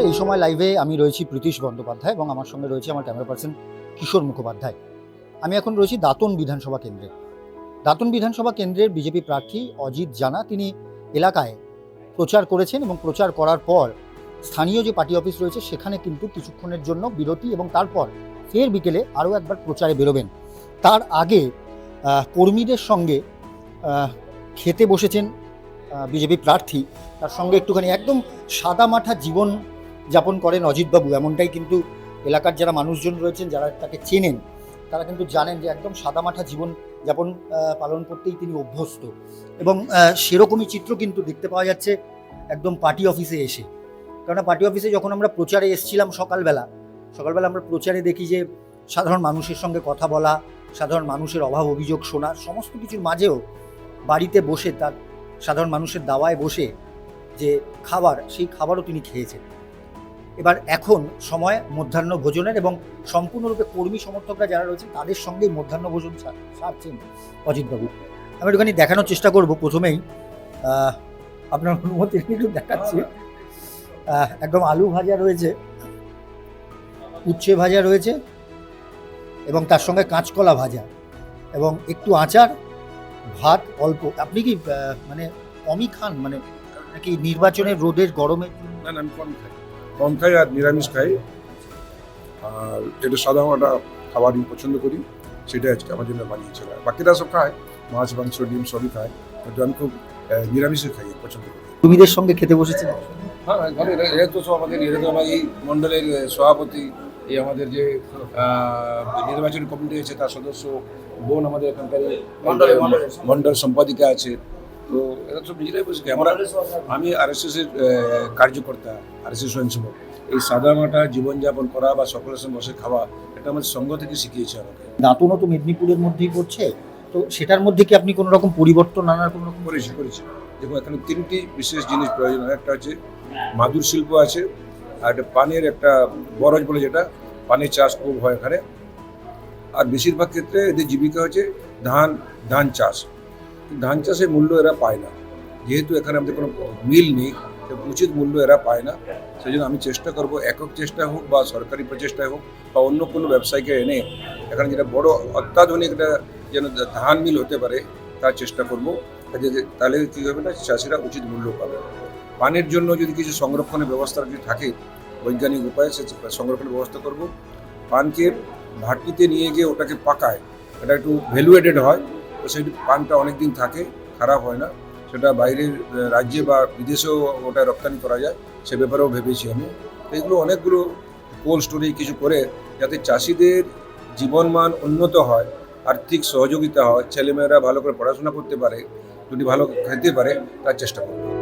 এই সময় লাইভে আমি রয়েছি প্রীতিশ বন্দ্যোপাধ্যায় এবং আমার সঙ্গে রয়েছে আমার ক্যামেরা পার্সন কিশোর মুখোপাধ্যায়। আমি এখন রয়েছি দাঁতন বিধানসভা কেন্দ্রে। দাঁতন বিধানসভা কেন্দ্রের বিজেপি প্রার্থী অজিত জানা তিনি এলাকায় প্রচার করেছেন এবং প্রচার করার পর স্থানীয় যে পার্টি অফিস রয়েছে সেখানে কিন্তু কিছুক্ষণের জন্য বিরতি এবং তারপর ফের বিকেলে আরও একবার প্রচারে বেরোবেন। তার আগে কর্মীদের সঙ্গে খেতে বসেছেন বিজেপি প্রার্থী, তার সঙ্গে একটুখানি একদম সাদামাঠা জীবন যাপন করেন অজিতবাবু, এমনটাই কিন্তু এলাকার যারা মানুষজন রয়েছেন যারা তাকে চেনেন তারা কিন্তু জানেন যে একদম সাদামাঠা জীবন যাপন পালন করতেই তিনি অভ্যস্ত এবং সেরকমই চিত্র কিন্তু দেখতে পাওয়া যাচ্ছে একদম পার্টি অফিসে এসে। কেননা পার্টি অফিসে যখন আমরা প্রচারে এসেছিলাম সকালবেলা আমরা প্রচারে দেখি যে সাধারণ মানুষের সঙ্গে কথা বলা, সাধারণ মানুষের অভাব অভিযোগ শোনা, সমস্ত কিছুর মাঝেও বাড়িতে বসে তার সাধারণ মানুষের দাওয়ায় বসে যে খাবার, সেই খাবারও তিনি খেয়েছেন। এবার এখন সময় মধ্যাহ্ন ভোজনের এবং সম্পূর্ণরূপে কর্মী সমর্থকরা যারা রয়েছে তাদের সঙ্গেই মধ্যাহ্ন ভোজন সারছেন অজিতবাবু। আমি একটুখানি দেখানোর চেষ্টা করব। প্রথমেই আপনার অনুমতি একটু দেখাচ্ছি। একদম আলু ভাজা রয়েছে, উচ্ছে ভাজা রয়েছে এবং তার সঙ্গে কাঁচকলা ভাজা এবং একটু আচার, ভাত অল্প। আপনি কি মানে কমই খান, মানে নাকি নির্বাচনের রোদের গরমে? না, আমি কম খাই আর নিরামিষ খাই, আর যেটা সাধারণ খাবার আমি পছন্দ করি সেটাই আজকে আমার জন্য বানিয়েছিল। বাকিরা সব খায়, মাছ মাংস ডিম সবই খায়, কিন্তু আমি খুব নিরামিষই খাই, পছন্দ করি। কর্মীদের সঙ্গে খেতে বসেছেন? হ্যাঁ, ভালো। এরা তো সব আমাদের, এরা তো আমার এই মণ্ডলের সভাপতি, এই আমাদের যে নির্বাচনী কমিটি আছে তার সদস্য, বোন আমাদের এখানকার মণ্ডল সম্পাদিকা আছে, তো এরা সব নিজেরাই বসে। আমি RSS এর কার্যকর্তা, RSS স্বয়ংসেবক। এই সাদামাটা জীবনযাপন করা বা সকলের সঙ্গে বসে খাওয়া, এটা আমাদের সঙ্গ থেকে শিখিয়েছে আমাকে। দাঁতনও তো মেদিনীপুরের মধ্যেই পড়ছে, তো সেটার মধ্যে কি আপনি কোনো রকম পরিবর্তন আনার কোনো রকম? করেছি। দেখুন, এখানে তিনটি বিশেষ জিনিস প্রয়োজন হয়। একটা হচ্ছে মাদুর শিল্প আছে, আর একটা পানের একটা বরজ বলে, যেটা পানের চাষ খুব হয় এখানে, আর বেশিরভাগ ক্ষেত্রে এদের জীবিকা হচ্ছে ধান চাষ। ধান চাষের মূল্য এরা পায় না, যেহেতু এখানে আমাদের কোনো মিল নেই, উচিত মূল্য এরা পায় না। সেই জন্য আমি চেষ্টা করবো, একক চেষ্টা হোক বা সরকারি প্রচেষ্টায় হোক বা অন্য কোনো ব্যবসায়ীকে এনে এখানে যেটা বড় অত্যাধুনিক একটা যেন ধান মিল হতে পারে তার চেষ্টা করবো। তাহলে কী হবে না, চাষিরা উচিত মূল্য পাবে। পানের জন্য যদি কিছু সংরক্ষণের ব্যবস্থা যদি থাকে, বৈজ্ঞানিক উপায়ে সে সংরক্ষণের ব্যবস্থা করব। পানকে ভাটিতে নিয়ে গিয়ে ওটাকে পাকায়, এটা একটু ভ্যালুয়েটেড হয়, তো সেই পানটা অনেক দিন থাকে, খারাপ হয় না, সেটা বাইরের রাজ্যে বা বিদেশেও ওটা রপ্তানি করা যায়, সে ব্যাপারেও ভেবেছি আমি। তো এগুলো অনেকগুলো কোল্ড স্টোরেজ কিছু করে যাতে চাষিদের জীবনমান উন্নত হয়, আর্থিক সহযোগিতা হয়, ছেলেমেয়েরা ভালো করে পড়াশোনা করতে পারে, যদি ভালো খেতে পারে, তার চেষ্টা করব।